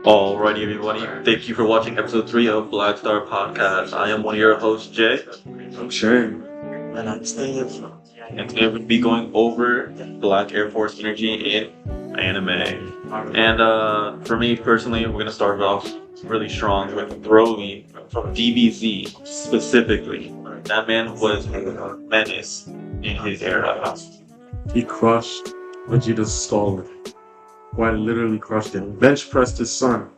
Alrighty, everybody. Thank you for watching episode 3 of Blackstar Podcast. I am one of your hosts, Jay. I'm Shane. And I'm Steve. And today we'll be going over Black Air Force energy in anime. And for me personally, we're going to start off really strong with Broly from DBZ specifically. That man was a menace in his era. He crushed Vegeta's skull. Quite literally crushed him. Bench pressed his son.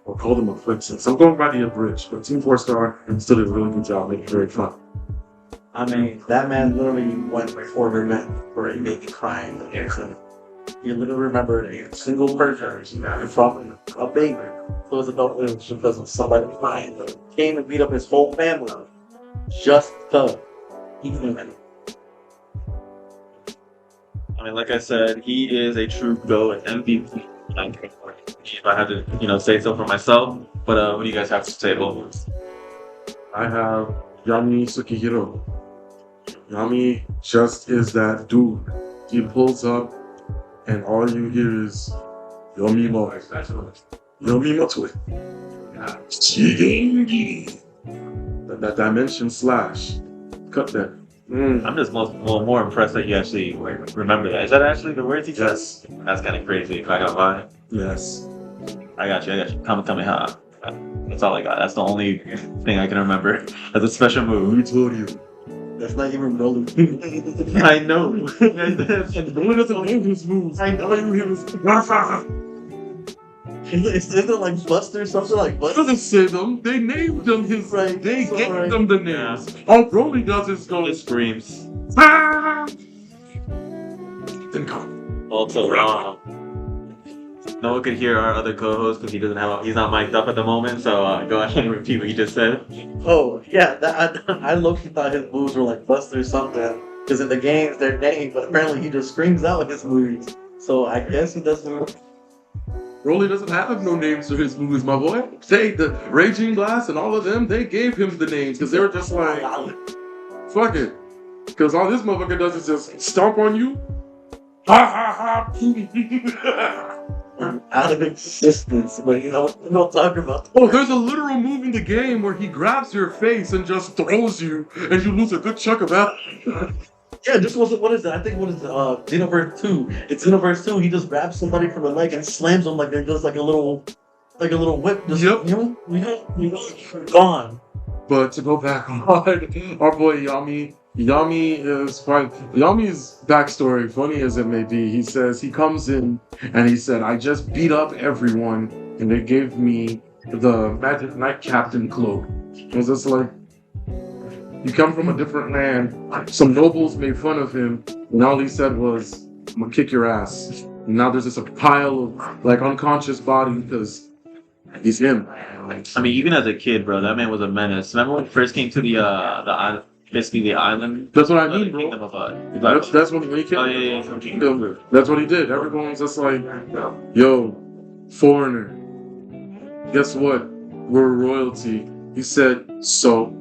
Or called him a princess. I'm going by the abridged, but Team 4 Star still did a really good job making it very fun. I mean, that man literally went before the men for a baby crying. He literally remembered a single person from a baby to his adult age because of somebody crying. Came and beat up his whole family just to eat him. I mean, like I said, he is a true GOAT MVP. If I had to, say so for myself. But what do you guys have to say about this? I have Yami Sukihiro. Yami just is that dude. He pulls up and all you hear is Yomimo. Yomimo to it. That dimension slash. Cut that. I'm just more impressed that you actually remember that. Is that actually the words he said? Yes. That's kind of crazy. If I got lie. Yes. I got you. Kamehameha. That's all I got. That's the only thing I can remember. That's a special move. Who told you? That's not even Broly. I know. Broly doesn't name his moves. I know. All you hear is Is it like Buster? Something like He Buster? doesn't say them. They named them his. Right. They So, gave right. them the names. All Broly does is go. It screams. Ah! Then come. Also, Noah could hear our other co-host because he's not mic'd up at the moment. So go ahead and repeat what you just said. Oh, yeah. I low-key thought his moves were like Buster or something. Because in the games, they're named, but apparently he just screams out his moves. So I guess he doesn't. Broly doesn't have no names for his movies, my boy. The Raging Glass and all of them, they gave him the names because they were just like, fuck it. Because all this motherfucker does is just stomp on you. Ha ha ha. Out of existence, but you know what? We don't talk about. Oh, there's a literal move in the game where he grabs your face and just throws you, and you lose a good chunk of that. Yeah, this wasn't. What is it? I think what is it? Xenoverse 2. It's Xenoverse 2. He just grabs somebody from the leg and slams them like they're just like a little whip. Just, Yep. You know, gone. But to go back on our boy Yami. Yami's backstory, funny as it may be, he says he comes in and he said, I just beat up everyone and they gave me the Magic Knight Captain cloak. It was just like, you come from a different land, some nobles made fun of him, and all he said was, I'm gonna kick your ass. And now there's just a pile of like unconscious bodies because he's him. I mean, even as a kid, bro, that man was a menace. Remember when he first came to the island? Basically, the island. That's what I The mean, bro. kingdom of, That's when he came. Oh yeah. That's what he did. Everyone was just like, yo, foreigner, guess what? We're royalty. He said, so?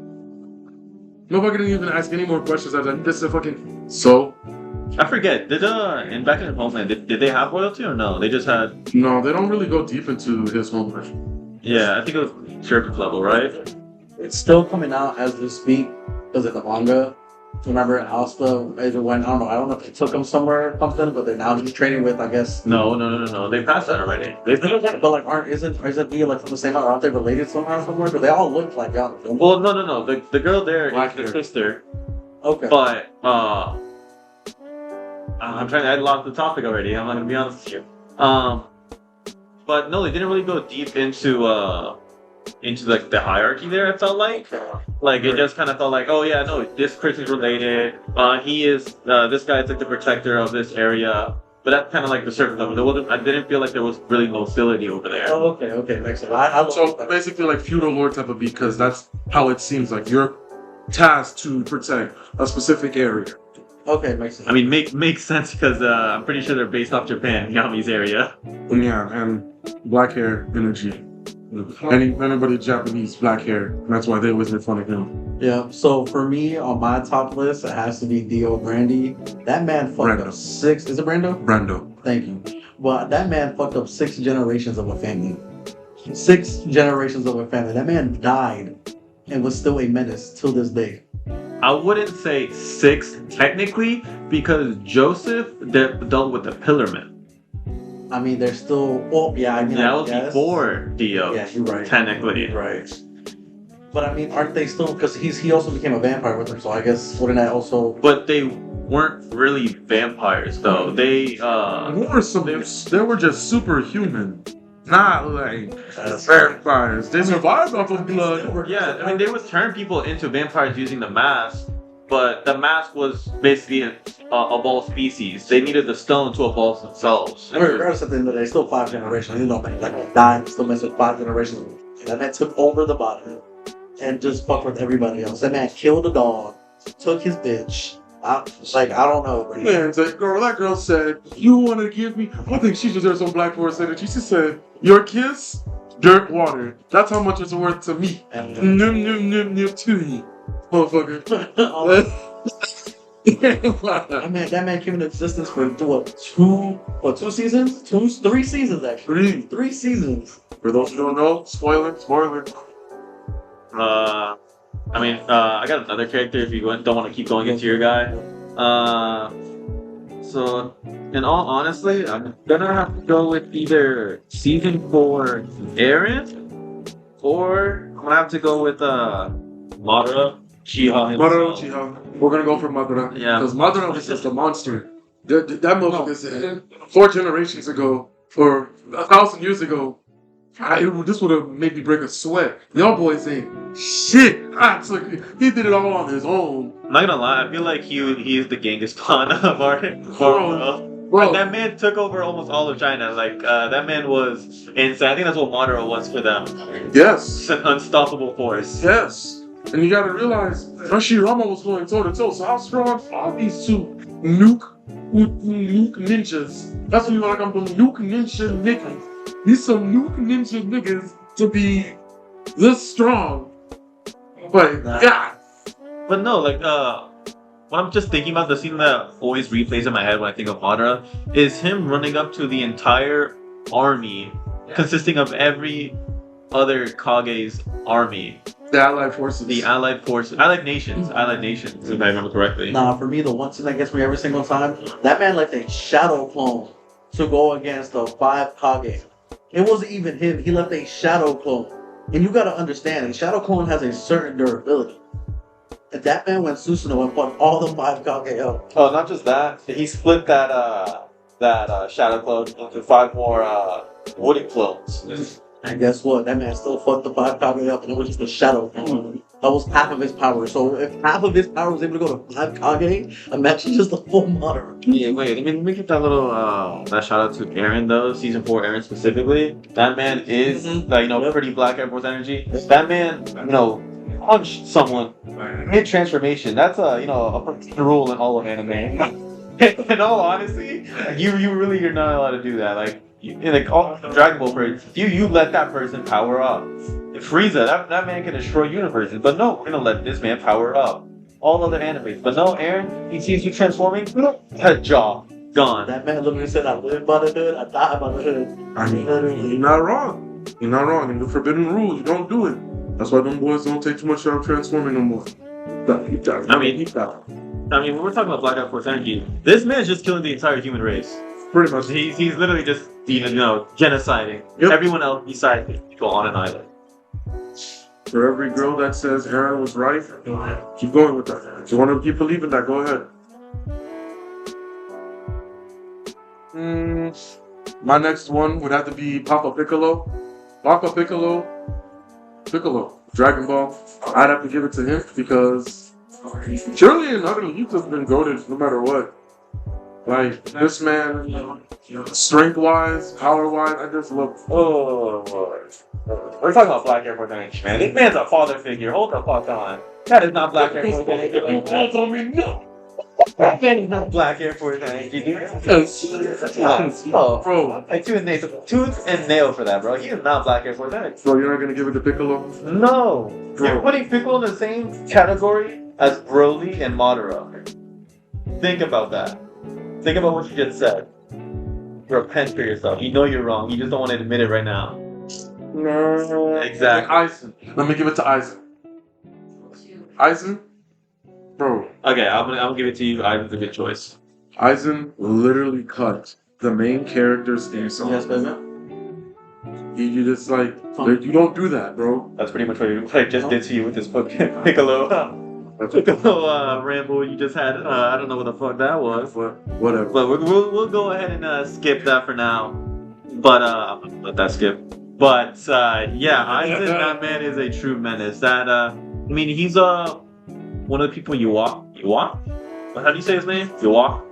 Nobody didn't even ask any more questions. I was like, this is a fucking, so? I forget. And back in homeland, did they have royalty or no? They just had. No, they don't really go deep into his homeland. Yeah, I think it was surface level, right? It's still coming out as we speak because of the manga. Remember, Alsta either went. I don't know if they took him somewhere or something, but they're now just trading with, I guess. No. They passed that already. They But like, isn't he like from the same? Aren't they related somehow somewhere? Because they all look like y'all. Well, no. The girl there Black is the hair. sister, Okay. but I'm trying to. I lost the topic already. I'm not gonna be honest with you. But no, they didn't really go deep into like the hierarchy there. I felt like it just kind of felt like, oh yeah, no, this person's related. He is this guy's like the protector of this area. But that's kind of like the surface level. I didn't feel like there was really nobility over there. Oh, okay, makes sense. So basically like feudal lord type of beat, because that's how it seems like you're tasked to protect a specific area. Okay, makes sense. I mean, makes sense because I'm pretty sure they're based off Japan, Yami's area. Yeah, and black hair energy. Anybody Japanese black hair, that's why they always make fun of him. Yeah, so for me, on my top list, it has to be Dio Brandy. That man fucked Brando. up 6... Is it Brando? Brando. Thank you. Well, that man fucked up 6 generations of a family. 6 generations of a family. That man died and was still a menace till this day. I wouldn't say 6 technically because Joseph dealt with the Pillarmen. I mean, they're still. Oh, yeah. I mean, That I was guess. before Dio. Yeah, you're right. Technically. Right. But I mean, aren't they still? Because he also became a vampire with him. So I guess wouldn't that also? But they weren't really vampires though. They They were just superhuman, not like vampires. They survived off of blood. Yeah, I mean they would turn people into vampires using the mask, but the mask was basically a evolved species. They needed the stone to evolve themselves. I mean, regardless at the end of the day, still 5 generations. You know, man, like he died, still messed with 5 generations. And that man took over the body and just fucked with everybody else. That man killed a dog, took his bitch. I don't know. Bro. Man, that girl said, "You want to give me?" I think she deserves some Black Forest energy. She said, "Your kiss, dirt water. That's how much it's worth to me." And, Num num num num to me, motherfucker. I mean, that man came into existence for what, 2 seasons? 3 seasons actually. 3 seasons. For those who don't know, spoiler. I got another character if you don't want to keep going into your guy. So, in all honesty, I'm gonna have to go with either season 4 Eren, or I'm gonna have to go with Madara Uchiha himself. Madara Uchiha. We're gonna go for Madara. Yeah. Because Madara was just a monster. That motherfucker said 4 generations ago, or 1,000 years ago, this would have made me break a sweat. Y'all boys ain't shit. He did it all on his own. I'm not gonna lie, I feel like he is the Genghis Khan of our world. Bro. That man took over almost all of China. Like that man was insane. I think that's what Madara was for them. Yes. It's an unstoppable force. Yes. And you gotta realize, Hashirama was going toe to toe. So how strong are these 2 nuke ninjas? That's what you like. I'm the nuke ninja niggas. These some nuke ninja niggas to be this strong. But God. But no, like what I'm just thinking about, the scene that always replays in my head when I think of Madara is him running up to the entire army consisting of every other Kage's army. The Allied forces. The Allied forces. Allied nations, if I remember correctly. Nah, for me, the one thing that gets me every single time, that man left a shadow clone to go against the 5 Kage. It wasn't even him. He left a shadow clone. And you gotta understand, a shadow clone has a certain durability. And that man went Susanoo and fought all the 5 Kage up. Oh, not just that. He split that shadow clone into 5 more wooden clones. And guess what? That man still fucked the 5 Kage up, and it was just a shadow clone. That was half of his power. So if half of his power was able to go to 5 Kage, imagine just the full Madara. Yeah, wait, let me give that little that shout out to Eren though, season 4 Eren specifically. That man is pretty Black Air Force energy. That man, punched someone mid transformation. That's a rule in all of anime. In all honesty, you're not allowed to do that. Like in all Dragon Ball birds, you let that person power up. Frieza, that man can destroy universes, but no, we're gonna let this man power up. All other animes, but no, Eren, he sees you transforming, head jaw gone. That man literally said, "I live by the hood, I die by the hood." I mean, you're not wrong. You're not wrong. In the forbidden rules, you don't do it. That's why them boys don't take too much out of transforming no more. I mean, when we're talking about Black Air Force energy, this man's just killing the entire human race. Pretty much. He's literally just genociding everyone else besides people on an island. For every girl that says Eren was right, keep going with that. If you want to keep believing that, go ahead. My next one would have to be Papa Piccolo. Piccolo, Dragon Ball. I'd have to give it to him because surely and utterly he's just been goated no matter what. Like this man, strength-wise, power-wise, I just look. Oh Lord. We're talking about Black Air Force energy, man. This man's a father figure. Hold the fuck on. That is not Black Air Force energy. That's on me, no. That man is not Black Air Force energy, dude. Bro. Like tooth and nail for that, bro. He is not Black Air Force energy. So you're not gonna give it to Piccolo? No. Bro. You're putting Piccolo in the same category as Broly and Madara. Think about that. Think about what you just said. Repent for yourself. You know you're wrong. You just don't want to admit it right now. No. Exactly. Aizen. Let me give it to Aizen. Aizen? Bro, Okay, I'm gonna give it to you. Ivan's a good choice. Aizen literally cut the main character's theme song. Yes, baby. You just like, you don't do that, bro. That's pretty much what I just did to you with this book. Piccolo. Piccolo ramble you just had. I don't know what the fuck that was. Whatever. But we'll go ahead and skip that for now. But I'm gonna let that skip. But yeah, Aizen, that man is a true menace. That I mean, he's one of the people you walk. How do you say his name? You walk.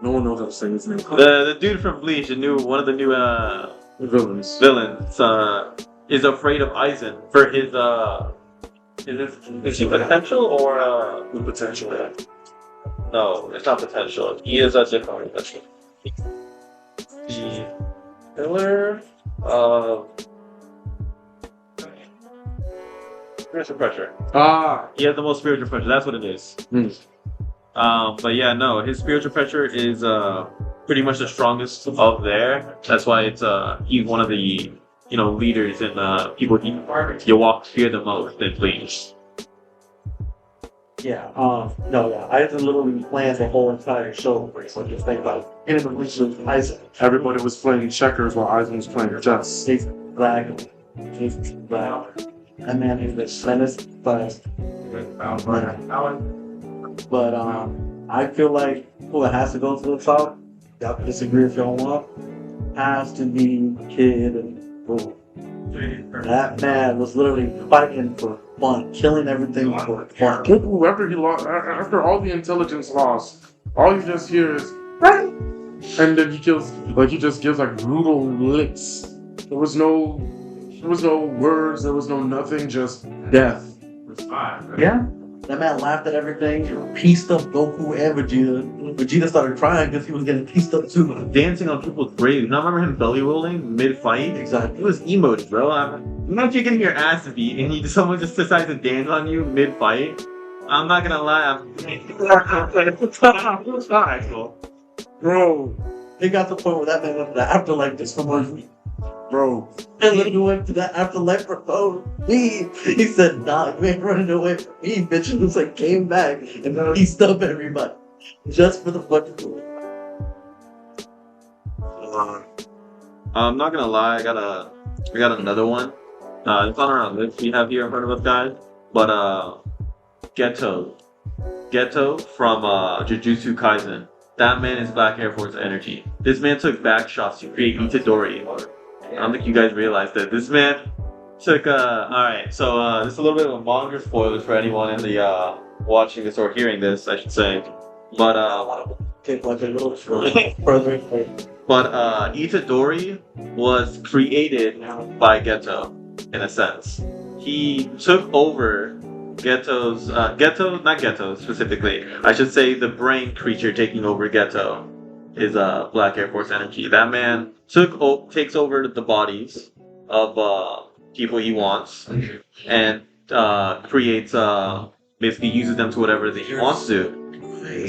No one knows how to say his name. The dude from Bleach, one of the new Villains. is afraid of Aizen for his is he potential or The potential. no, it's not potential. He is a different potential. The pillar of spiritual pressure. Ah. He has the most spiritual pressure. That's what it is. But yeah, no, his spiritual pressure is pretty much the strongest of there. That's why it's he's one of the leaders and people you walk fear the most in Bleach. Yeah, no, yeah. I had to literally plan the whole entire show. So just think about it. In the Bleach with Aizen. Everybody was playing checkers while Aizen was playing chess. Jason Black. That man is the menace, but I feel like who it has to go to the top, y'all can disagree if y'all want, has to be Kid and Bull. That man was literally fighting for fun, killing everything for fun. Whoever he lost, after all the intelligence lost, all you just hear is, and then he just gives like brutal licks. There was no words, there was no nothing, just death. Yeah. That man laughed at everything, pieced up Goku and Vegeta. Vegeta started crying because he was getting pieced up too. Dancing on people's graves. Now remember him belly rolling mid-fight? Exactly. It was emotes, bro. Imagine you're getting your ass beat and someone just decides to dance on you mid-fight. I'm not gonna lie. Bro, It got to the point where that man went to the afterlife just for money. bro. And then he went to the afterlife for me. He said, nah, you ain't running away from me, bitch. It was like, came back and pieced up everybody. Just for the fucking I'm not gonna lie. I got another one. It's on our list we have here in front of us, guys. But Geto from Jujutsu Kaisen. That man is Black Air Force energy. This man took back shots to create Itadori. I don't think you guys realize that. This man took alright, so this is a little bit of a manga spoilers for anyone in the watching this or hearing this, I should say. But take like a little further. But Itadori was created by Geto, in a sense. He took over not Geto specifically. I should say the brain creature taking over Geto is Black Air Force energy. That man takes over the bodies of people he wants and creates basically uses them to whatever that he wants to.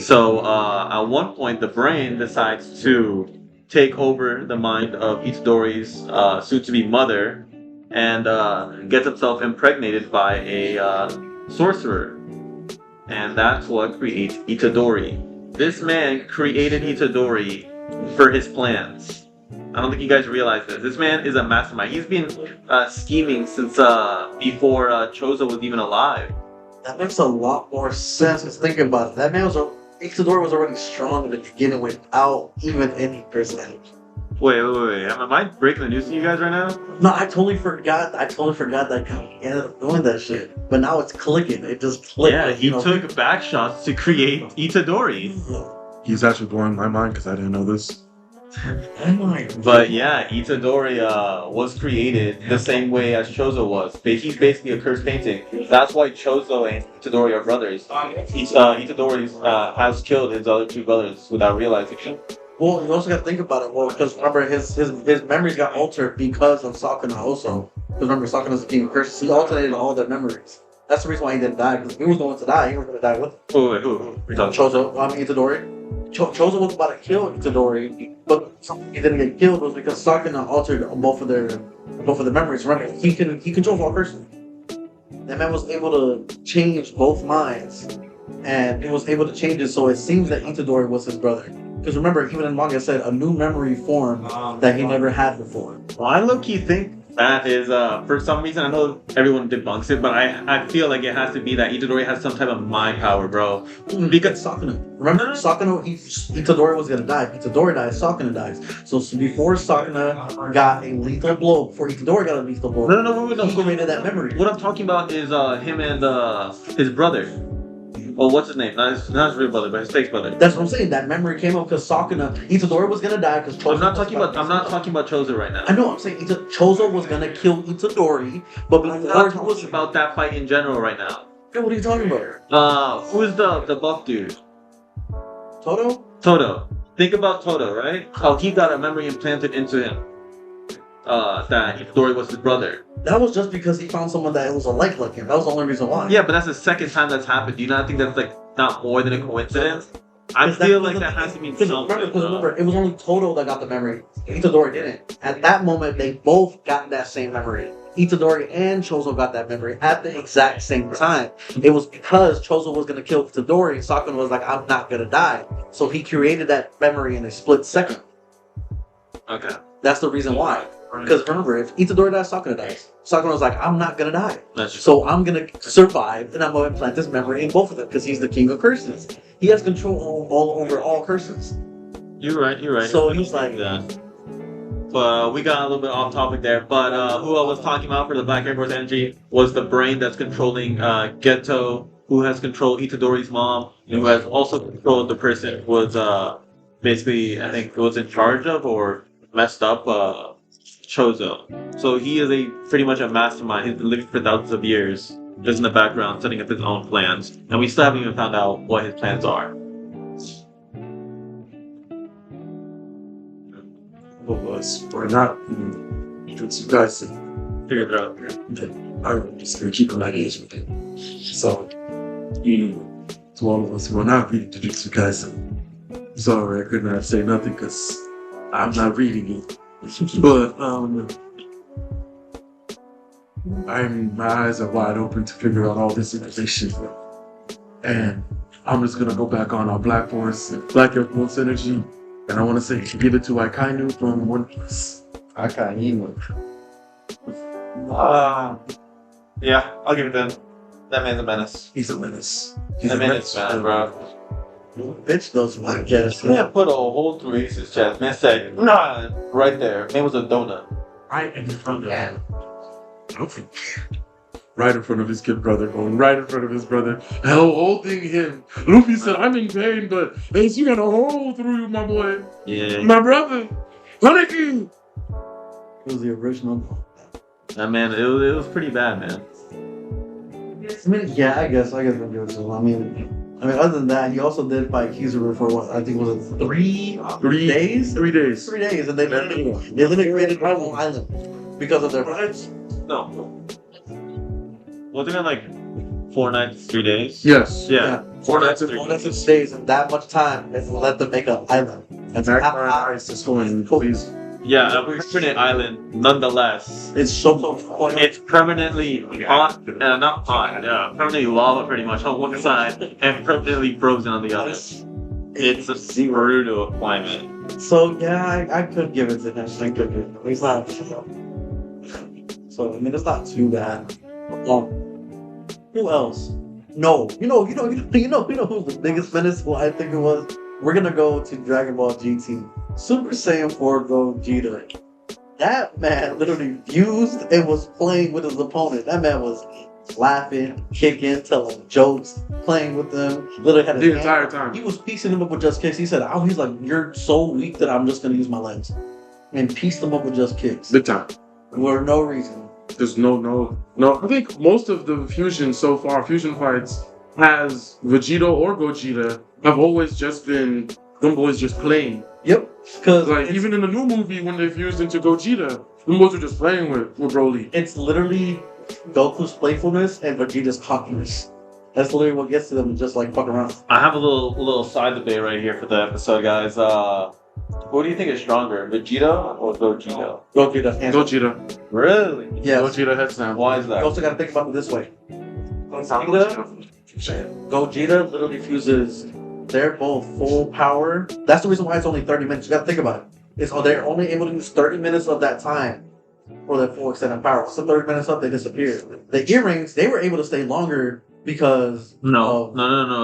So at one point, the brain decides to take over the mind of Itadori's soon-to-be mother and gets himself impregnated by a sorcerer. And that's what creates Itadori. This man created Itadori for his plans. I don't think you guys realize this. This man is a mastermind. He's been scheming since before Chozo was even alive. That makes a lot more sense. Just thinking about it. That man Itadori was already strong in the beginning without even any personality. Wait. Am I breaking the news to you guys right now? No, I totally forgot that he ended up doing that shit. But now it's clicking. It just clicked. Yeah, he took back shots to create Itadori. He's actually blowing my mind because I didn't know this. But yeah, Itadori was created the same way as Chozo was. He's basically a cursed painting. That's why Chozo and Itadori are brothers. Itadori has killed his other two brothers without realizing it. Well, you also got to think about it. Well, because remember his memories got altered because of Sakuna also. Because remember, Sakuna's the king of curses. He alternated all their memories. That's the reason why he didn't die. Because if he was going to die, he was going to die with him. Who? Chozo. Itadori. Chozo was about to kill Itadori, but he didn't get killed was because Sakuna altered both of their But for the memories, remember, he controls all curses. That man was able to change both minds, and it was able to change it so it seems that Itadori was his brother. Because remember, even in manga, it said a new memory formed that he never had before. Well, I low-key think that is, for some reason, I know everyone debunks it, but I feel like it has to be that Itadori has some type of mind power, bro. Because Sakuna. Remember, Sakuna, Itadori was gonna die. Itadori dies, Sakuna dies. So before Sakuna got a lethal blow, before Itadori got a lethal blow, No. he created that memory. What I'm talking about is him and his brother. Oh, what's his name? Not his real brother, but his fake brother. That's what I'm saying. That memory came up because Sakuna, Itadori was gonna die because Chozo. I'm not talking about Chozo right now. I know. I'm saying Chozo was gonna kill Itadori, but I'm before not talking about that fight in general right now. Hey, what are you talking about? Who is the buff dude? Toto? Toto. Think about Toto, right? How he got a memory implanted into him. That Itadori was his brother. That was just because he found someone that was like him. That was the only reason why. Yeah, but that's the second time that's happened. Do you not think that's like not more than a coincidence? I feel like that has to mean something. Remember, it was only Toto that got the memory. Itadori didn't. At that moment, they both got that same memory. Itadori and Chozo got that memory at the exact same time. It was because Chozo was going to kill Itadori, and Sakuna was like, I'm not going to die. So he created that memory in a split second. Okay. That's the reason why. Because remember, if Itadori dies, Sakuna dies. Sakuna was like, I'm not going to die. That's true. So I'm going to survive, and I'm going to implant this memory in both of them, because he's the king of curses. He has control all over all curses. You're right. So he's like... that. But we got a little bit off topic there. But who I was talking about for the Black Air Force energy was the brain that's controlling Geto, who has controlled Itadori's mom, and who has also controlled the person who was basically, I think, was in charge of or messed up Chozo. So he is pretty much a mastermind. He's been living for thousands of years, just in the background, setting up his own plans. And we still haven't even found out what his plans are. We're not Jutsu Kaisen. Figure it out. I'm just gonna keep my age with it. So, to all of us who are not reading Jujutsu Kaisen, sorry, I could not say nothing because I'm not reading it. But my eyes are wide open to figure out all this information, and I'm just gonna go back on our Black Air Force energy. And I want to say, give it to Akainu from One Piece. Akainu. Yeah, I'll give it to him. That man's a menace. He's a menace. He's a menace, man, bro. Bitch, those podcasts. Man put a hole through Ace's chest. Man said, nah, right there. Man was a donut. Right in front of him. Right in front of his kid brother, going right in front of his brother, holding him. Luffy said, I'm in pain, but Ace, you got a hole through you, my boy. Yeah. My brother. Haneki! It was the original. That man, it was pretty bad, man. I mean, yeah, I guess we'll give it to him. I mean, other than that, he also did fight Kizaru for what I think was it 3 days? 3 days. 3 days, and they literally created their own island because of their fights. No. Wasn't it like 4 nights, 3 days? Yes. Yeah. 4 nights and 4 nights and 6 days, and that much time, and let them make an island. And Magma Ice is going, please. Yeah, a infinite island, nonetheless. It's so fun. It's permanently hot, not hot, permanently lava pretty much on one side, and permanently frozen on the other. It's a brutal climate. So yeah, I could give it to him. I could give it. He's not. So I mean, it's not too bad. Who else? No, you know who's the biggest menace? Well, I think it was. We're gonna go to Dragon Ball GT. Super Saiyan 4 Gogeta. That man literally fused and was playing with his opponent. That man was laughing, kicking, telling jokes, playing with them. Literally had the entire time. He was piecing them up with just kicks. He said, "Oh, he's like, you're so weak that I'm just gonna use my legs," and pieced them up with just kicks. Big time. For no reason. There's no. I think most of the fusion fights, has Vegeta or Gogeta, have always just been them boys just playing. Yep. Because like even in the new movie when they fused into Gogeta, them boys were just playing with Broly. It's literally Goku's playfulness and Vegeta's cockiness. That's literally what gets to them, just like fuck around. I have a little side debate right here for the episode, guys. Who do you think is stronger, Vegeta or Gogeta? Gogeta. Gogeta. Really? Yes. Gogeta head snap. Why is You that? also got to think about it this way. Gogeta literally fuses. They're both full power. That's the reason why it's only 30 minutes. You got to think about it. It's they're only able to use 30 minutes of that time for their full extended power. So 30 minutes up, they disappear. The earrings, they were able to stay longer because No.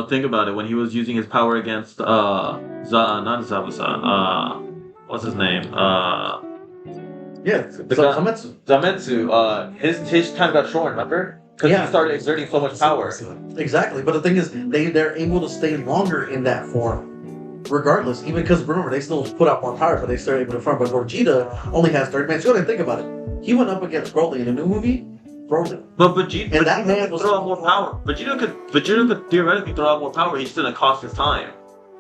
Think about it. When he was using his power against not Zabuza, what's his name? Zametsu. Zametsu. His time got short. Remember? Because he started exerting so much power. Exactly, but the thing is, they're able to stay longer in that form, regardless. Even because remember, they still put out more power, but they still able to farm. But Vegeta only has 30 minutes. You got to think about it. He went up against Broly in the new movie. Broly. But Vegeta, and that man was throw out more power. Vegeta could theoretically throw out more power. He just didn't cost his time.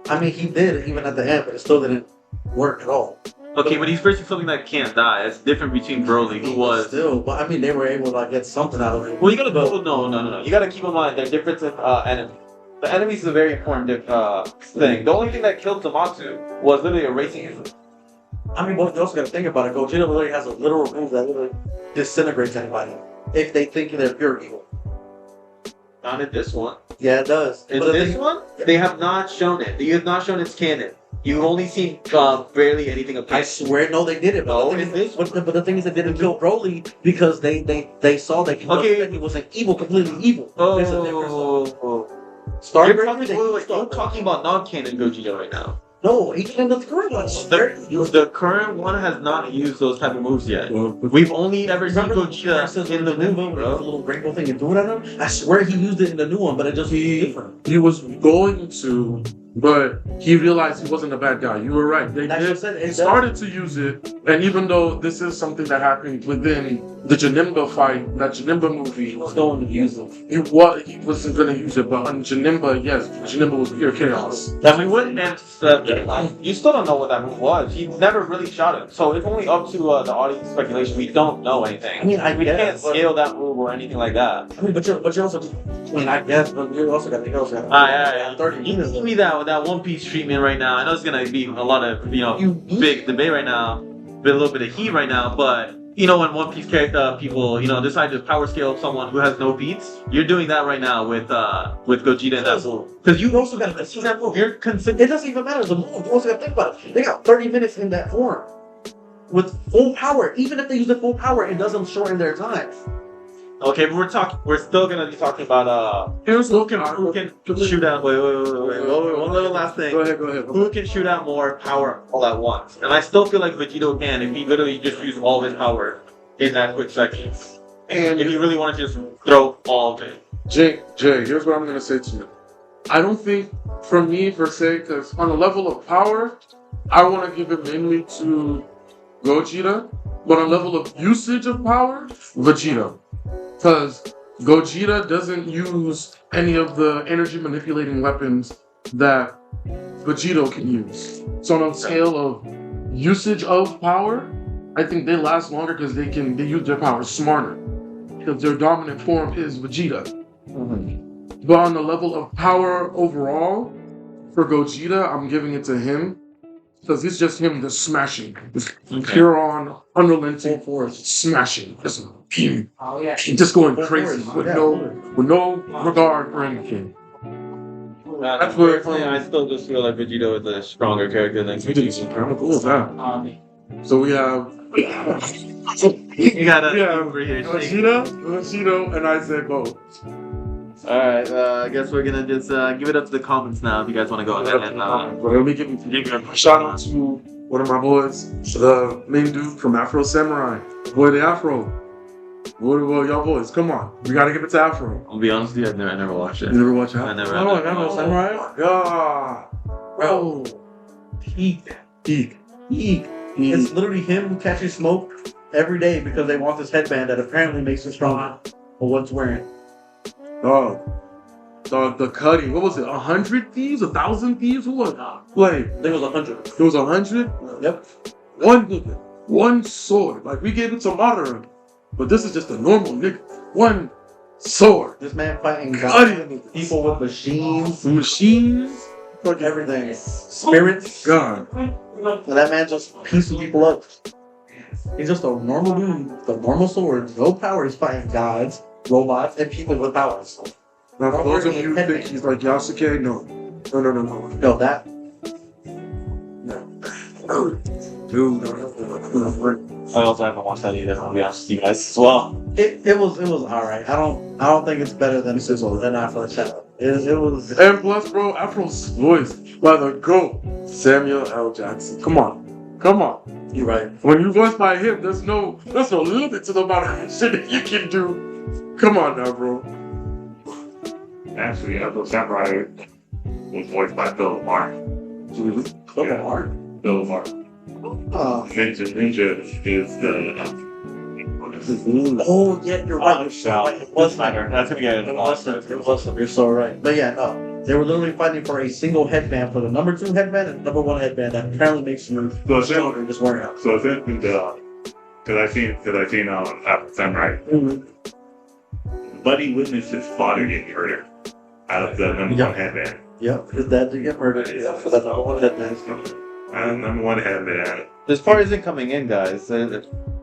I mean, he did even at the end, but it still didn't work at all. Okay, but he's facing something that can't die. It's different between Broly, who was still, but I mean, they were able to like get something out of it. Well, you gotta go. No. You gotta keep in mind their difference in enemies. The enemies is a very important thing. The only thing that killed Zamatsu was literally erasing him. I mean, but you also gotta think about it. Gogeta literally has a literal move that literally disintegrates anybody if they think they're pure evil. Not in this one. Yeah, it does. In this one, they have not shown it. You have not shown its canon. You've only seen barely anything of it. I swear, no, they did it. But the thing is, they didn't kill Broly because they saw that he was an evil, completely evil. You're talking about non-canon Gogeta right now. No, he can the current one. The current one has not used those type of moves yet. We've only ever seen Gogeta in the movie, bro. The little rainbow thing and threw it at him. I swear he used it in the new one, but it just was different. He was going to, but he realized he wasn't a bad guy. You were right. They started to use it, and even though this is something that happened within the Janemba fight, that Janemba movie, he was going to use it. He wasn't going to use it, but on Janemba, yes, Janemba was pure chaos. That we wouldn't you still don't know what that move was. He never really shot it, so it's only up to the audience speculation. We don't know anything. I mean, we can't scale that move or anything like that. I mean, but you also, I guess, but you also got to go. Yeah. 30 you give me that One Piece treatment right now. I know it's gonna be a lot of big debate right now, a little bit of heat right now, but. When One Piece character people, decide to power scale someone who has no beats, you're doing that right now with Gogeta and that move. Because you also got to see that move. It doesn't even matter the move. You also got to think about it. They got 30 minutes in that form with full power. Even if they use the full power, it doesn't shorten their time. Okay, but we're still gonna be talking about who can shoot out. Wait, one little last thing. Go ahead. Who can shoot out more power all at once? And I still feel like Vegeta can if he literally just used all of his power in that quick section. And if you really want to just throw all of it. Jay, here's what I'm gonna say to you. I don't think, for me per se, because on a level of power, I want to give it mainly to Gogeta, but on a level of usage of power, Vegeta. Because Gogeta doesn't use any of the energy manipulating weapons that Vegeta can use. So on a scale of usage of power, I think they last longer because they use their power smarter. Because their dominant form is Vegeta. Mm-hmm. But on the level of power overall, for Gogeta, I'm giving it to him. Because it's just him just smashing. Just pure on, unrelenting force, smashing. Just going crazy with no regard for anything. That's where I still just feel like Vegeta is a stronger character than Gogeta. I'm cool with that. So we have Vegeta, and I said go. Alright, I guess we're gonna just give it up to the comments now if you guys want to go ahead and let me give a shout out to one of my boys, the main dude from Afro Samurai, boy the Afro. Well, y'all boys, come on, we gotta give it to Afro. I'll be honest with you, I never watched it. You never watched it? I never. Afro Samurai. God, bro, peak. It's literally him who catches smoke every day because they want this headband that apparently makes him stronger. Or what's wearing. Dog, the cutting. What was it? 100 thieves? 1,000 thieves? What? Like, I think it was 100. It was 100? Yep. One sword. Like, we gave it to Madara, but this is just a normal nigga. One sword. This man fighting people with machines. Fuck everything. Spirits. God. And that man just piecing people up. He's just a normal dude with a normal sword, no power. He's fighting gods, robots, and people with powers. Now, for those of you who think he's like Yasuke, no. No, that. Dude, I also haven't watched that either. I'll be honest with you guys as well. It was alright. I don't think it's better than Afro Shadow. It was. and plus, bro, Afro's voiced by the GOAT, Samuel L. Jackson. Come on. You're right. When you voice by him, there's no limit to the amount of shit that you can do. Come on now, bro. Actually, Afro Samurai was voiced by Bill Lamar. Bill Lamar. Ninja is the. Oh yeah, you're right. It was better. That's gonna get It wasn't. You're so right. But yeah, no. They were literally fighting for a single headband for the number 2 headband and number 1 headband that apparently makes you just wearing out. So essentially, because I seen Afro Samurai, Buddy witnessed his father getting murdered out of the number 1 headband. Yep, his dad did get murdered for that number 1 headband. And number 1 headband. This part isn't coming in, guys.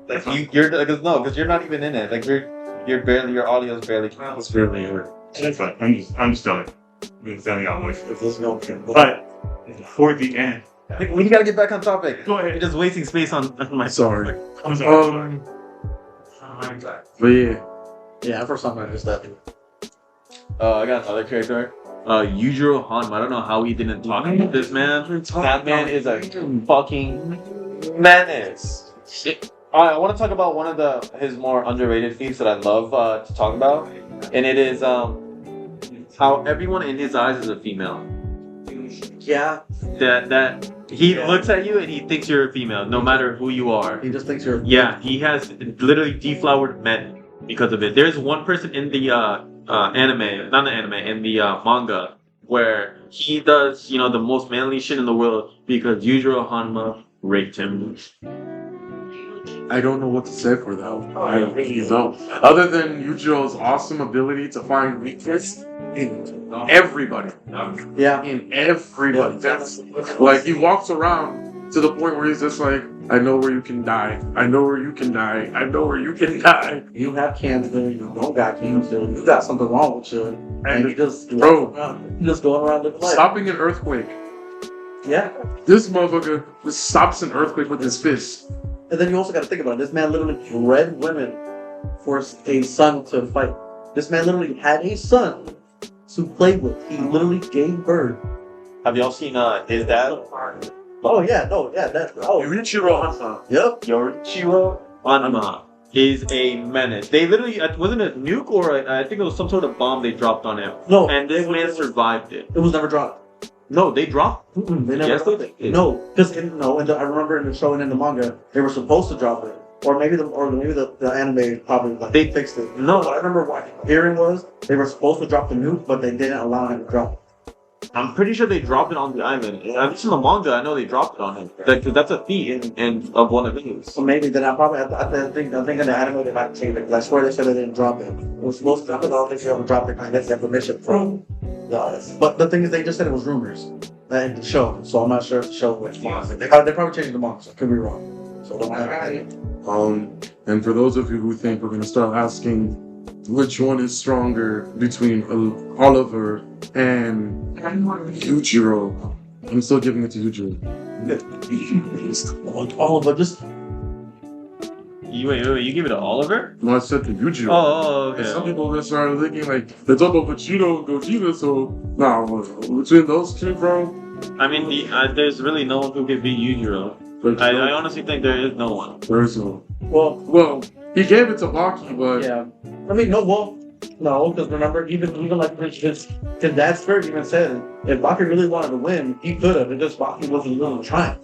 Because you're not even in it. Like you're barely, your audio's barely. It's barely heard. That's fine. I'm just telling you. I'm telling y'all voice. There's no But for the end, We gotta get back on topic. Go ahead. You're just wasting space on my. Sorry. I'm sorry. But yeah. Yeah, for some reason, that. I got another character. Yujiro Hanma. I don't know how we didn't talk about this man. That man is a fucking menace. I want to talk about one of his more underrated feats that I love to talk about, and it is how everyone in his eyes is a female. Yeah. That he looks at you and he thinks you're a female, no matter who you are. He just thinks you're. Yeah, he has literally deflowered men because of it. There's one person in the in the manga where he does, the most manly shit in the world because Yujiro Hanma raped him. I don't know what to say for that. I really don't. Other than Yujiro's awesome ability to find weakness in everybody. Yeah. In everybody. That's like he walks around to the point where he's just like, I know where you can die. I know where you can die. I know where you can die. You have cancer. You don't got cancer. You got something wrong with you. And you just going around living life. Stopping an earthquake. Yeah. This motherfucker just stops an earthquake with his fist. And then you also got to think about it. This man literally bred women for a son to fight. This man literally had a son to play with. He literally gave birth. Have y'all seen his dad? Oh yeah, no, yeah, that. Oh, Yujiro Hanma. Yep. Yujiro Hanma is a menace. They literally wasn't a nuke or I think it was some sort of bomb they dropped on him. No, and this man survived it. It was never dropped. No, they dropped. They never dropped it. No, because I remember in the show and in the manga they were supposed to drop it, or maybe the anime probably they fixed it. No, I remember what hearing was they were supposed to drop the nuke, but they didn't allow him to drop it. I'm pretty sure they dropped it on the island. At least in the manga, I know they dropped it on him. Because that's a feat of one of these. So maybe then I think in the anime they might change it. Because I swear they said they didn't drop it. It was supposed to drop it. I don't think they ever dropped it. Because they have permission from the. But the thing is, they just said it was rumors in the show. So I'm not sure if the show was. They probably changed the manga. So I could be wrong. So don't have And for those of you who think we're gonna start asking which one is stronger between Oliver and Yujiro, I'm still giving it to Yujiro. Oliver, just. Wait, you give it to Oliver? No, I said to Yujiro. Oh, okay. And some people just started thinking like, they talk about Vegito and Gogeta, so between those two, bro. I mean, there's really no one who can beat Yujiro. I honestly think there is no one. There's no. Well, he gave it to Baki, but yeah. I mean, no, because remember, even like his dad Spirit even said, if Baki really wanted to win, he could have. It just Baki wasn't really trying.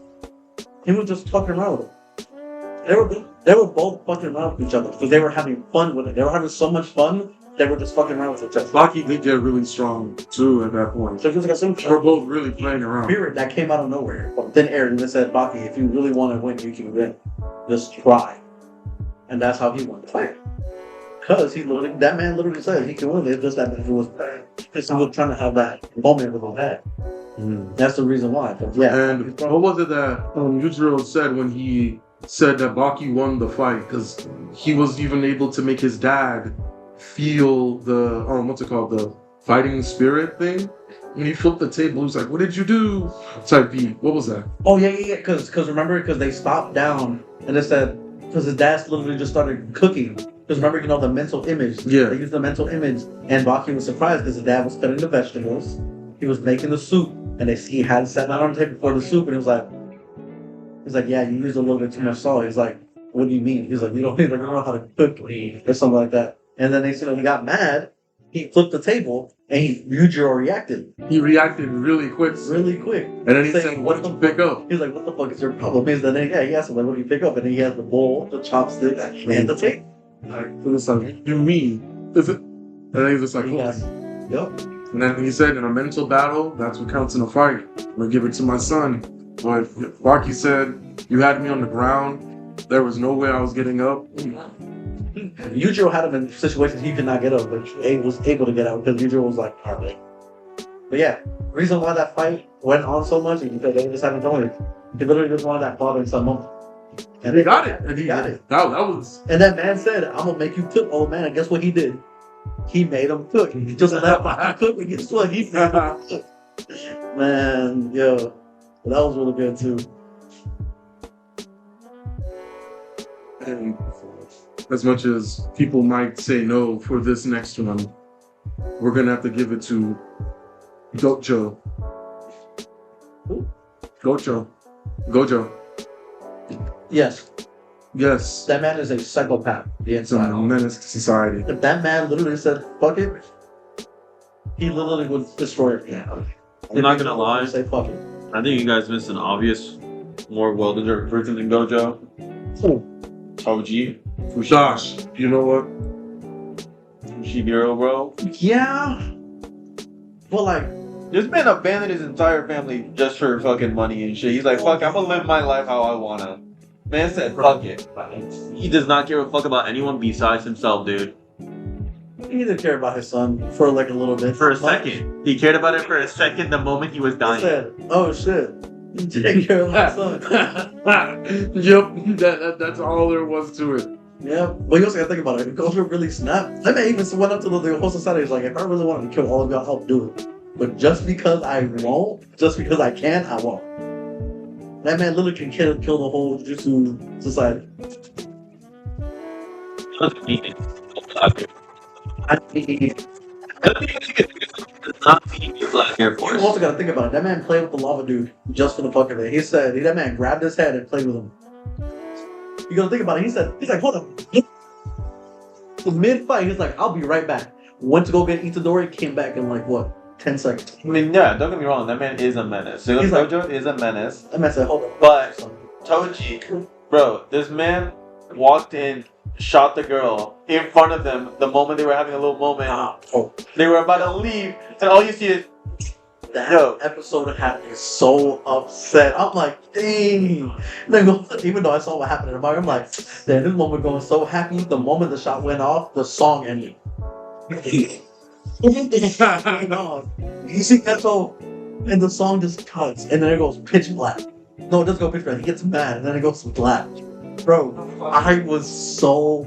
He was just fucking around with it. They were both fucking around with each other because they were having fun with it. They were having so much fun. They were just fucking around with each other. Baki did get really strong too at that point. So just like some they were both really playing around. Spirit that came out of nowhere. Then Aaron and said, Baki, if you really want to win, you can win. Just try. And that's how he won the fight. Because that man literally said he can win. It's just that he was trying to have that moment with his dad. That's the reason why. Yeah. And what was it that Yujiro said when he said that Baki won the fight because he was even able to make his dad feel the what's it called, the fighting spirit thing. When he flipped the table, he was like, "What did you do?" Type beat. What was that? Oh yeah. Because remember, because they stopped down and they said because his dad's literally just started cooking. Because remember, the mental image. Yeah. They used the mental image, and Baki was surprised because his dad was cutting the vegetables. He was making the soup, and he had sat down on the table for the soup, and he was like, "Yeah, you used a little bit too much salt." He's like, "What do you mean?" He's like, "You don't know how to cook or something like that." And then they said he got mad. He flipped the table, and Yujiro reacted. He reacted really quick. And then he said, "What did you pick up?" He's like, "What the fuck is your problem?" He's then he asked him, like, "What do you pick up?" And then he has the bowl, the chopsticks, and the tape. So it's like, "You mean?" Is it? And then he's just like, Yes. Yep. And then he said, "In a mental battle, that's what counts in a fight. I'm gonna give it to my son." But Baki said, "You had me on the ground. There was no way I was getting up." Yujiro had him in situations he could not get up, but he was able to get out because Yujiro was like, "All right." But yeah, the reason why that fight went on so much is because they just haven't told him. They literally just wanted that father and son moment. And he got it. And he got it. That was. And that man said, "I'm gonna make you cook, old man." And guess what he did? He made him cook. He just let him cook, and guess what? He made him cook. Man, yo, that was really good too. And as much as people might say no for this next one, we're gonna have to give it to Gojo. Gojo. Yes, Yes. that man is a psychopath. The It's a inside. menace to society. If that man literally said, "Fuck it," he literally would destroy it. I'm not gonna lie. Say fuck it. I think you guys missed an obvious, more well-deserved person than Gojo. Toji. Josh, you know what? Shigeru, bro. Yeah, but like, This man abandoned his entire family just for fucking money and shit. He's like, fuck, I'm gonna live my life how I wanna. Man said, fuck it. He does not give a fuck about anyone besides himself, dude. he didn't care about his son for like a little bit. For a second. He cared about it for a second the moment he was He dying. said, "Oh shit, you take care of my son." Yep, that's all there was to it. Yeah, but you also gotta think about it. If Gojo really snapped, that man even went up to the whole society. He's like, "If I really wanted to kill all of y'all, I'll do it. But just because I won't, just because I can, I won't." That man literally can kill the whole Jutsu society. I think Air you Force. also gotta think about it. That man played with the lava dude just for the fuck of it. He said that man grabbed his head and played with him. You gotta think about it. He's like, hold on. So mid-fight, he's like, "I'll be right back." Went to go get Itadori, came back in like what, 10 seconds. I mean, yeah, don't get me wrong, that man is a menace. He's like- Gojo is a menace. That man said, "Hold on." But Toji, bro, this man walked in, shot the girl in front of them the moment they were having a little moment. Oh, They were about to leave, and all you see is that Yo. episode had me so upset. I'm like, dang. Even though I saw what happened in the bar, I'm like, damn, this moment going so happy. The moment the shot went off, the song ended. You see that so, and the song just cuts, and then it goes pitch black. No, it doesn't go pitch black. He gets mad, and then it goes black. Bro, I was so.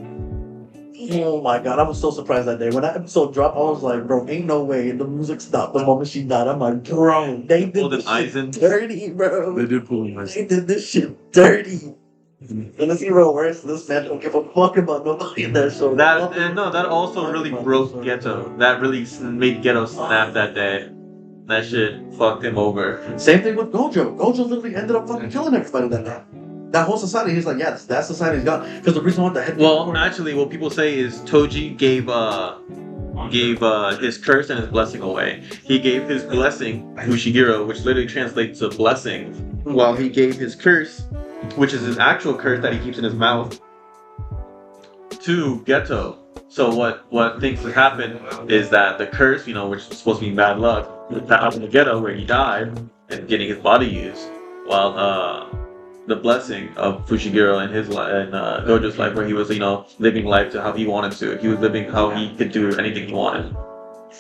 Oh my god, I was so surprised that day. When that episode dropped, I was like, bro, ain't no way. And the music stopped the moment she died. I'm like, bro, they did Golden this shit Eisen. dirty, bro. They did pull him nice. They did this shit dirty. And it's even worse. This man don't give a fuck about nobody in that show. that. And no, that also really broke Geto. That really made Geto snap that day. That shit fucked him over. Same thing with Gojo. Gojo literally ended up fucking killing everybody that night. That whole society, he's like, yeah, that society's gone. Because the reason why the head. Well, actually, what people say is Toji gave his curse and his blessing away. He gave his blessing to Shigeru, which literally translates to blessing, while he gave his curse, which is his actual curse that he keeps in his mouth, to Geto. So what thinks has happened is that the curse, which is supposed to be bad luck, that happened to Geto where he died and getting his body used, while the blessing of Fushiguro and his and Gojo's life, where he was living life to how he wanted to. He was living how he could do anything he wanted.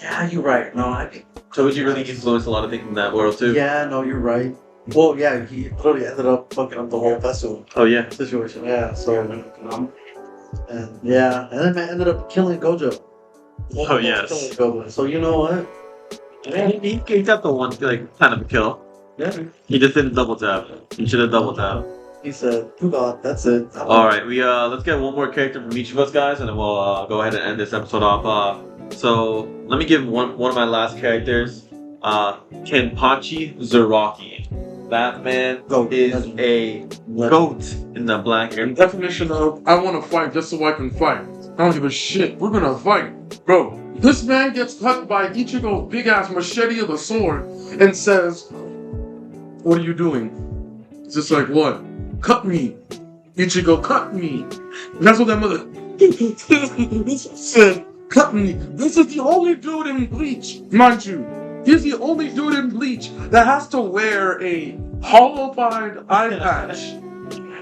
Yeah, you're right. No, I think. Toji really influenced a lot of things in that world too. Yeah, no, you're right. Well, yeah, he literally ended up fucking up the whole festival Oh yeah. situation. Yeah, so and then man ended up killing Gojo. Oh yes. Killing Gojo. So you know what? He got the one like kind of kill. Yeah. He just didn't double tap. He should have double tap. He said, "Too God, that's it." All right, we let's get one more character from each of us, guys, and then we'll go ahead and end this episode off. So let me give one of my last characters, Kenpachi Zaraki. That man is a goat in the black The area. definition of I want to fight just so I can fight. I don't give a shit. We're gonna fight, bro. This man gets cut by Ichigo's big ass machete of a sword and says, "What are you doing?" It's just like, "What? Cut me, Ichigo, cut me." And that's what that mother said. Cut me. This is the only dude in Bleach, mind you. He's the only dude in Bleach that has to wear a hollow-eyed eye patch.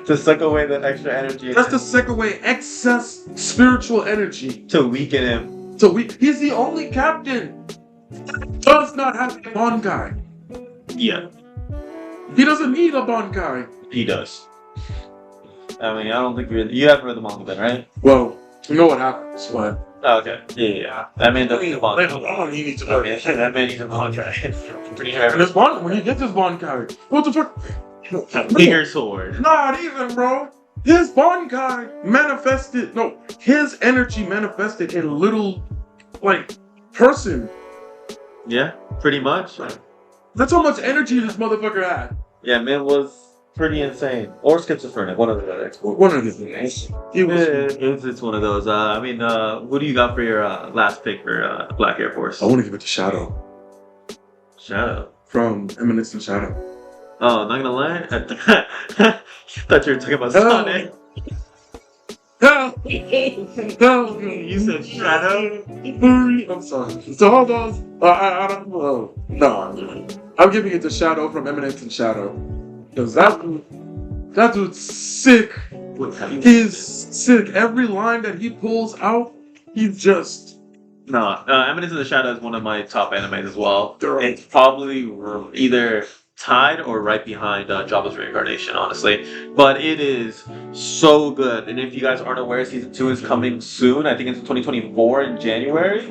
To suck away that extra energy. That's to suck away excess spiritual energy. To weaken him. So he's the only captain that does not have a Bankai. Yeah, He doesn't need a Bankai. he does. I mean, I don't think you haven't read the manga then, right? Well, you know what happens, but Oh, okay. Yeah. That man doesn't need a later manga. on he needs to I mean, that man needs a manga. Pretty sure. And when he gets his Bankai, what the fuck? Bigger sword. Not even, bro. His Bankai manifested. No, his energy manifested in a little, like, person. Yeah, pretty much. That's how much energy this motherfucker had. Yeah, man was pretty insane. Or schizophrenic, one of the other. One of the things. He was. It's one of those. I mean, who do you got for your last pick for Black Air Force? I want to give it to Shadow Shadow. from Eminence Shadow. Oh, not gonna lie. I thought you were talking about Sonic. Help! Help me! You said Shadow? I'm sorry. So hold on. I don't know. No, I'm giving it to Shadow from Eminence and Shadow. Because that dude's sick. He's sick. Every line that he pulls out, he's just... No, Eminence in the Shadow is one of my top animes as well. They're- It's probably either tied or right behind Jabba's Reincarnation, honestly. But it is so good. And if you guys aren't aware, season 2 is coming soon. I think it's 2024 in January.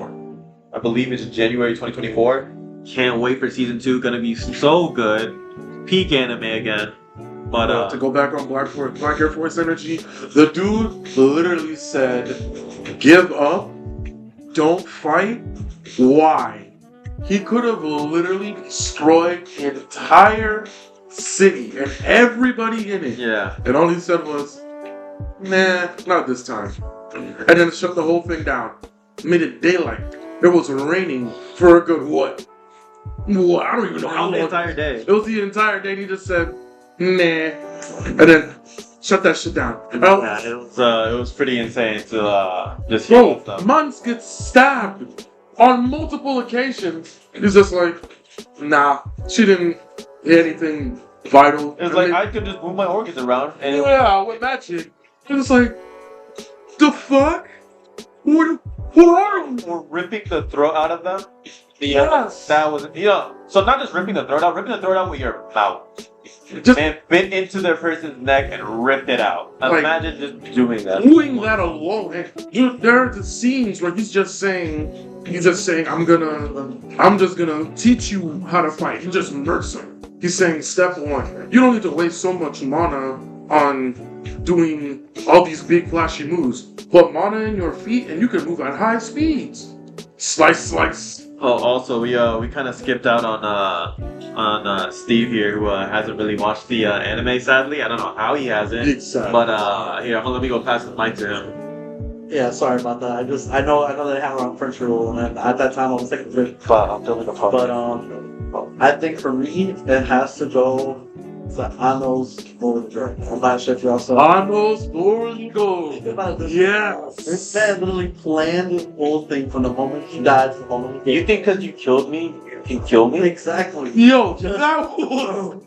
I believe it's January 2024. Can't wait for season 2. Gonna be so good. Peak anime again. But to go back on Black Air Force energy, the dude literally said, "Give up, don't fight." Why? He could have literally destroyed an entire city and everybody in it. yeah. And all he said was, "Nah, not this time." And then shut the whole thing down. Made it daylight. It was raining for a good what? Well, I don't even know how The long. entire day. It was the entire day. He just said, "Nah," and then shut that shit down. Yeah, it was pretty insane to just hear that Bro, stuff. Mons gets stabbed on multiple occasions. He's just like, "Nah, she didn't hit anything vital." It's like I could just move my organs around and yeah, with magic. It was like, the fuck? What are you? or ripping the throat out of them. Yes. That was so not just ripping the throat out with your mouth. Just Man, bit into their person's neck and ripped it out. Like, Imagine just doing that. doing that alone. And, dude, there are the scenes where he's just saying, I'm just gonna teach you how to fight. He just murders him. He's saying, step 1, you don't need to waste so much mana on doing all these big flashy moves. Put mana in your feet and you can move at high speeds. Slice, slice. Oh, also we kind of skipped out on Steve here, who hasn't really watched the anime. Sadly, I don't know how he hasn't. Exactly. But here, let me go pass the mic to him. Yeah, sorry about that. I know they have it on Crunchyroll, and at that time I was thinking of it. But I think for me it has to go to Ano's Golden Girl. I'm not sure if y'all saw. Anos Borgo. Yes. This man literally planned this whole thing from the moment he died to the moment he You think because you killed me, you can kill me? Exactly. Yo, that was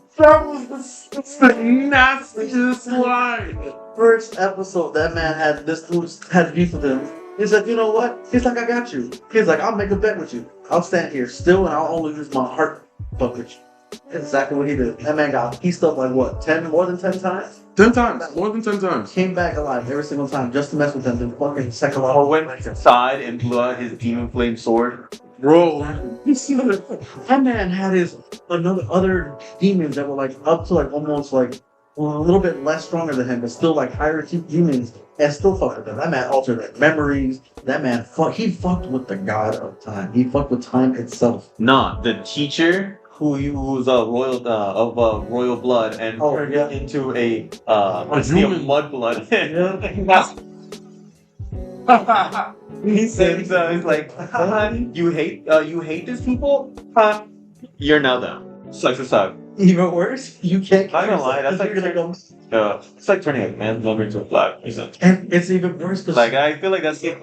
the nastiest line. First episode, that man had this dude had beef with him. He said, "You know what?" He's like, "I got you." He's like, "I'll make a bet with you. I'll stand here still and I'll only use my heart fuck with you." Exactly what he did. That man got pieced up like what? More than 10 times? 10 times, more than 10 times. Came back alive every single time just to mess with them. Then fucking second Or went inside and blew out his demon flame sword. Bro, You see that man had his other demons that were like up to like almost like a little bit less stronger than him, but still like higher demons, and still fucked with them. That man altered their memories. That man he fucked with the god of time. He fucked with time itself. Nah, the teacher who's royal royal blood and turned into a human. mud blood. Yeah. He says he's like, you hate these people? You're now them. Sucks to suck. Even worse, you can't. Not gonna lie, that's like you're gonna go. it's like turning a man's number into a black person. And it's even worse because Like I feel like that's that's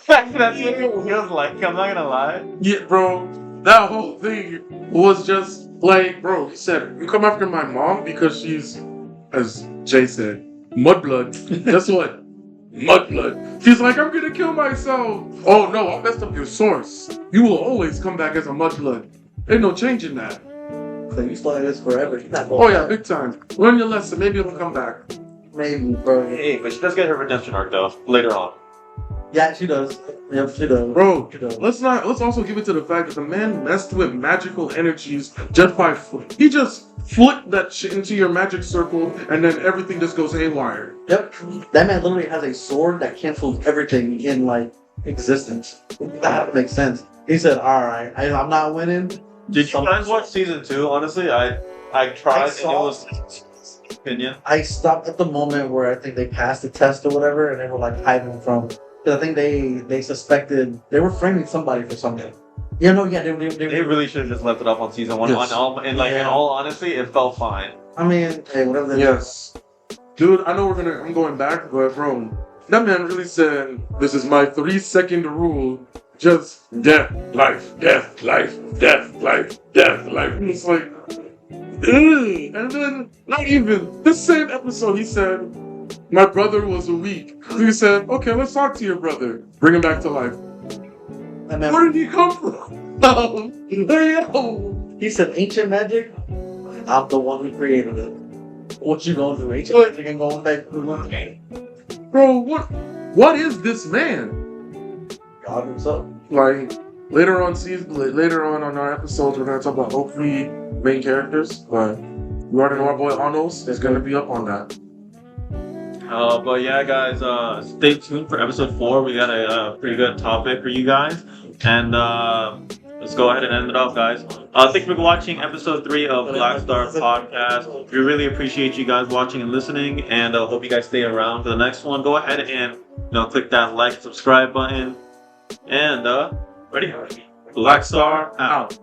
what it feels like. I'm not gonna lie. yeah, bro, that whole thing was just like, bro, he said, you come after my mom because she's, as Jay said, mudblood. Guess what? Mudblood. She's like, I'm gonna kill myself. Oh no, I messed up your source. You will always come back as a mudblood. Ain't no changing that. so you still like this forever. You're not going Oh yeah, back. big time. Learn your lesson. Maybe it'll come back. Maybe, bro. Hey, but she does get her redemption arc though later on. Yeah, she does. Yep, she does. Bro, She does. let's also give it to the fact that the man messed with magical energies just by he just flicked that shit into your magic circle and then everything just goes haywire. Yep. That man literally has a sword that cancels everything in like existence. That makes sense. He said, "Alright, I'm not winning." Did you guys watch season 2? Honestly, I tried and it saw- was opinion. I stopped at the moment where I think they passed the test or whatever, and they were like hiding from. Because I think they suspected they were framing somebody for something. Yeah, no, yeah, They really should have just left it up on season 1. Yes. In all honesty, it felt fine. I mean, hey, whatever. They Yes. Dude, I know I'm going back, but bro, that man really said, this is my 3-second rule. Just death, life, death, life, death, life, death, life. And it's like, ugh. And then, not even, this same episode, he said, my brother was weak. So he said, okay, let's talk to your brother. Bring him back to life. That man, Where did he come from? Yo. he said, "Ancient magic. I'm the one who created it. What you gonna do? Ancient magic and going back to the one game. Bro, what is this man? God himself." Like later on our episodes, we're gonna talk about hopefully main characters, but you already know our boy Anos is gonna be up on that. But yeah, guys, stay tuned for episode 4. We got a pretty good topic for you guys, and let's go ahead and end it off, guys. Thanks for watching episode 3 of Blackstar Podcast. We really appreciate you guys watching and listening, and hope you guys stay around for the next one. Go ahead and click that like, subscribe button, and ready? Blackstar out.